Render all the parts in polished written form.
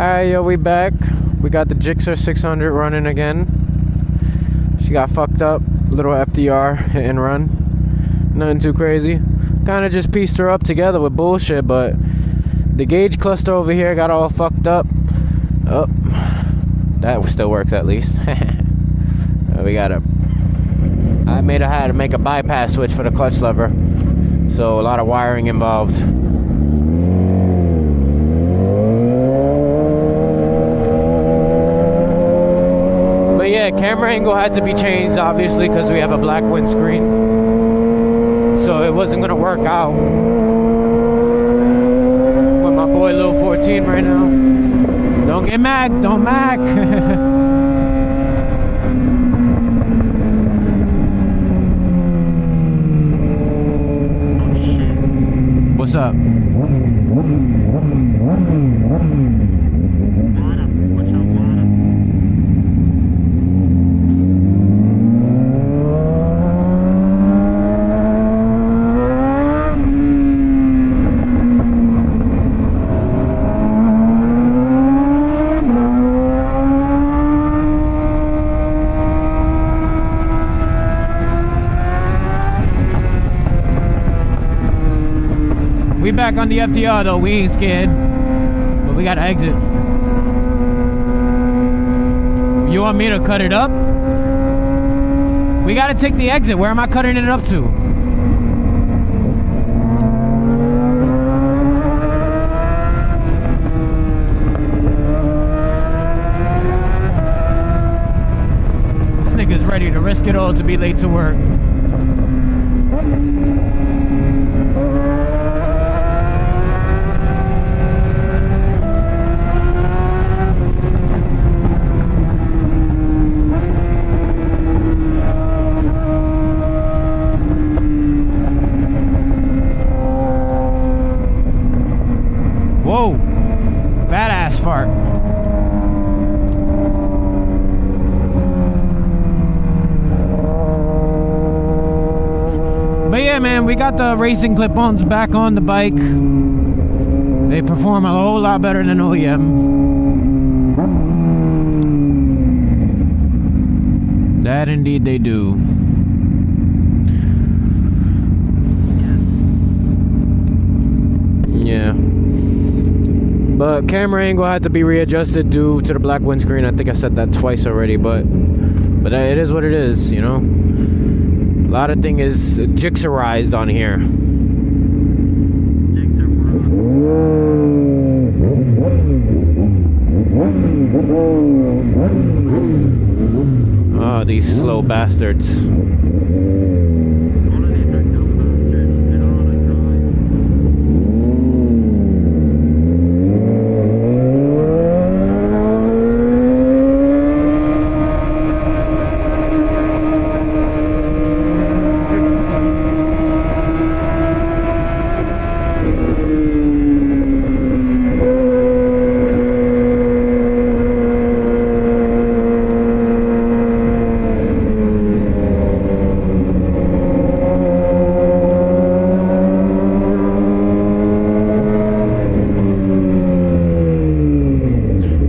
Alright, yo, we back. We got the Gsxrs 600 running again. She got fucked up. Little FDR hit and run. Nothing too crazy. Kind of just pieced her up together with bullshit, but the gauge cluster over here got all fucked up. Oh, that still works at least. We got a... I had to make a bypass switch for the clutch lever. So a lot of wiring involved. Yeah, camera angle had to be changed, obviously, because we have a black windscreen. So it wasn't gonna work out. With my boy Lil 14 right now. Don't get mad, don't mac. What's up? We back on the FDR though, we ain't scared. But we gotta exit. You want me to cut it up? We gotta take the exit. Where am I cutting it up to? This nigga's ready to risk it all to be late to work. Whoa, fat ass fart. But yeah, man, we got the racing clip-ons back on the bike. They perform a whole lot better than OEM. That indeed they do. Yeah. But camera angle had to be readjusted due to the black windscreen. I think I said that twice already, but it is what it is, you know. A lot of thing is Gsxrsized on here. Oh, these slow bastards.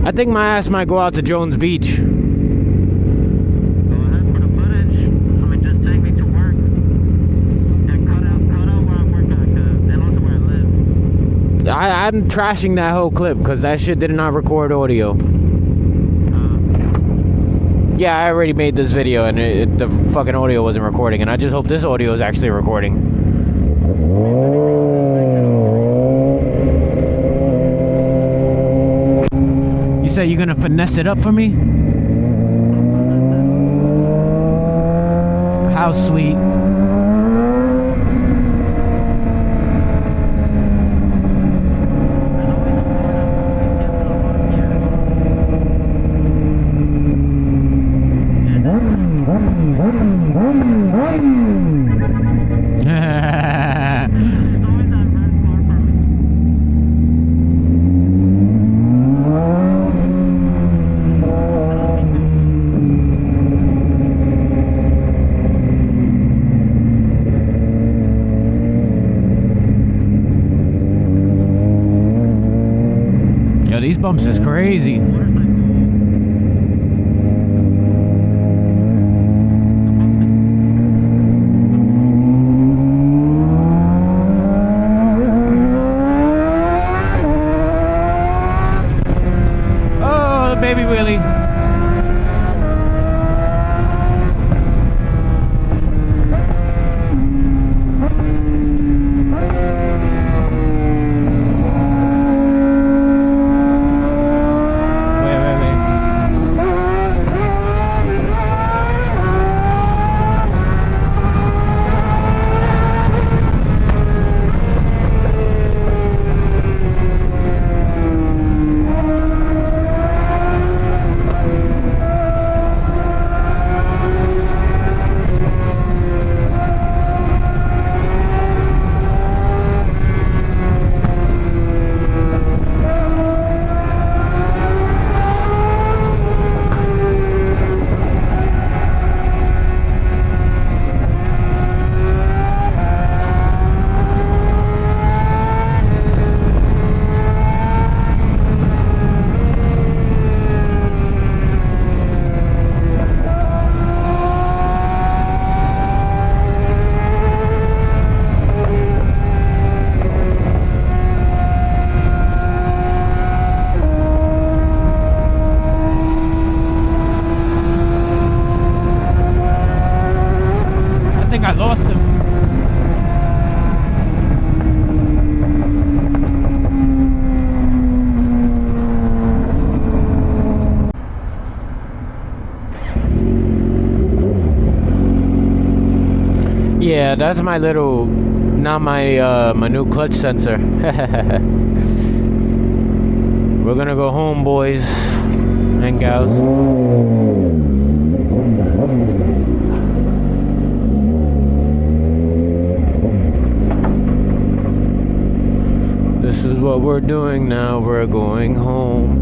I think my ass might go out to Jones Beach. Go ahead for the footage. I mean, just take me to work. And cut out where I work at, and also where I live. I'm trashing that whole clip because that shit did not record audio. Yeah, I already made this video and the fucking audio wasn't recording, and I just hope this audio is actually recording. You say you're gonna finesse it up for me? How sweet. these bumps is crazy. Oh, the baby wheelie. I lost him. Yeah, that's my little, not my my new clutch sensor. We're gonna go home, boys and gals. This is what we're doing now. We're going home.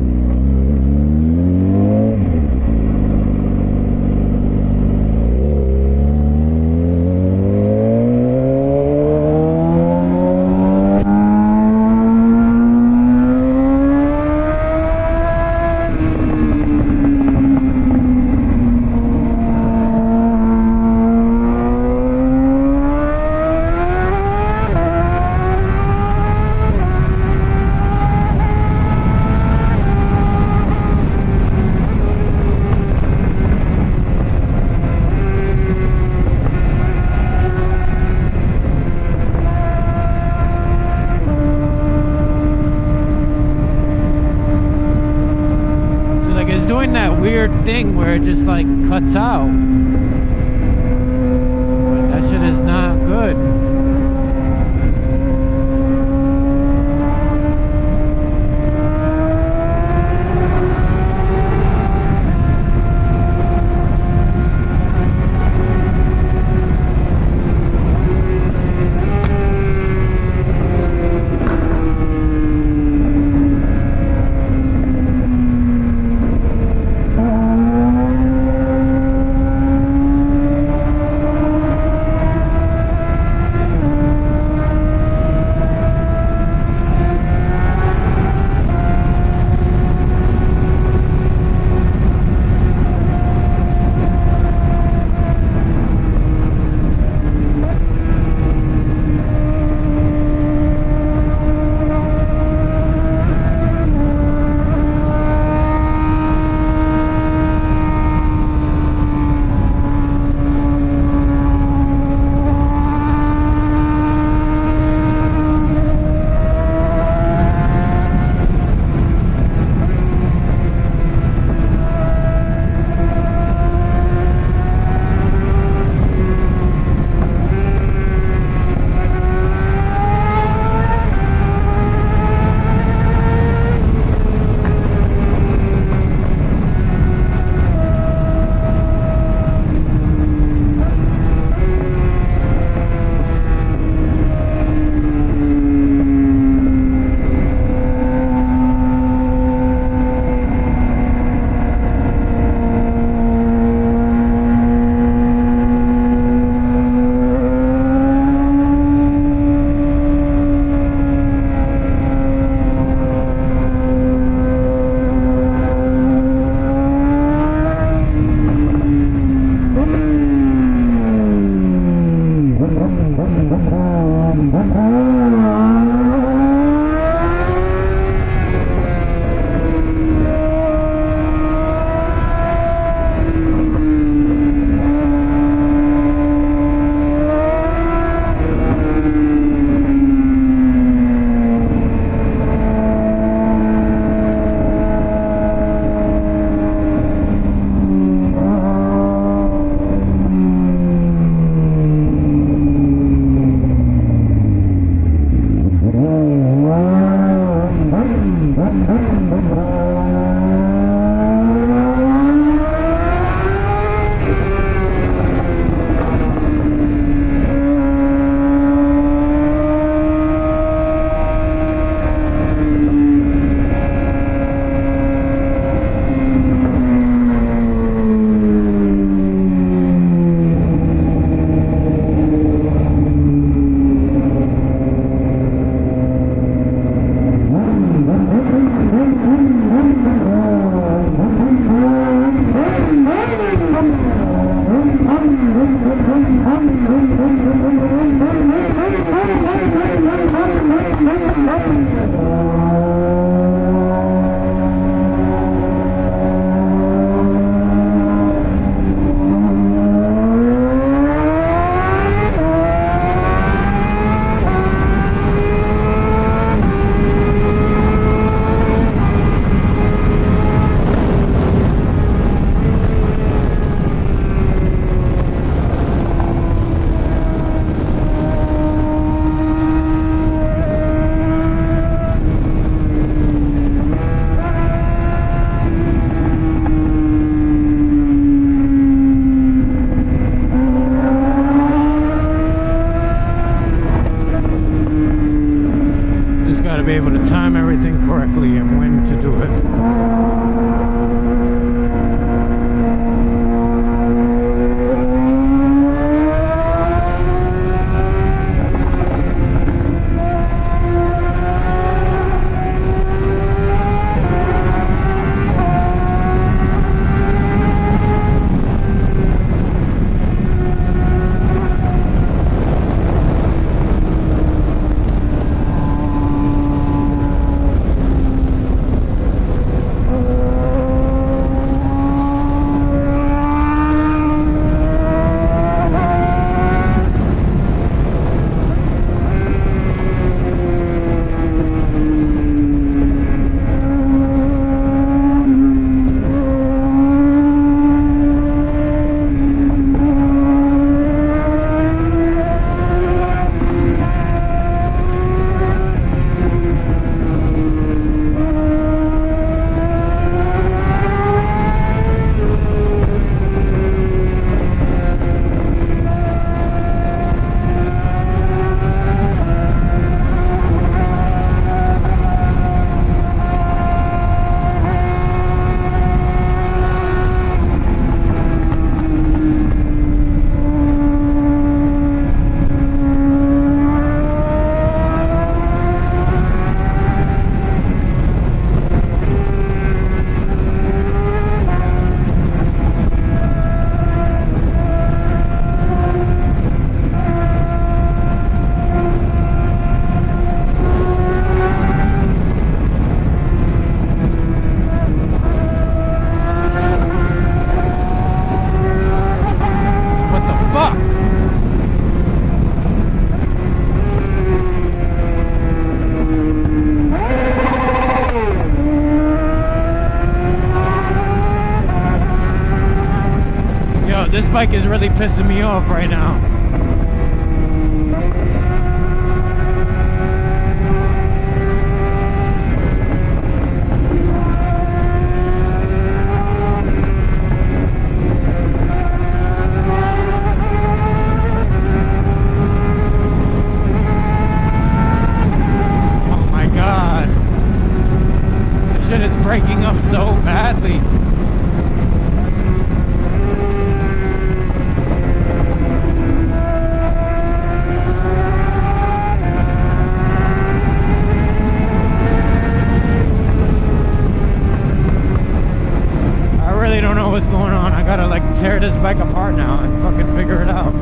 Doing that weird thing where it just like cuts out. That shit is not good. Be able to time everything correctly and when to do it. This bike is really pissing me off right now. Oh my god. This shit is breaking up so badly. What's going on? I gotta like tear this bike apart now and fucking figure it out.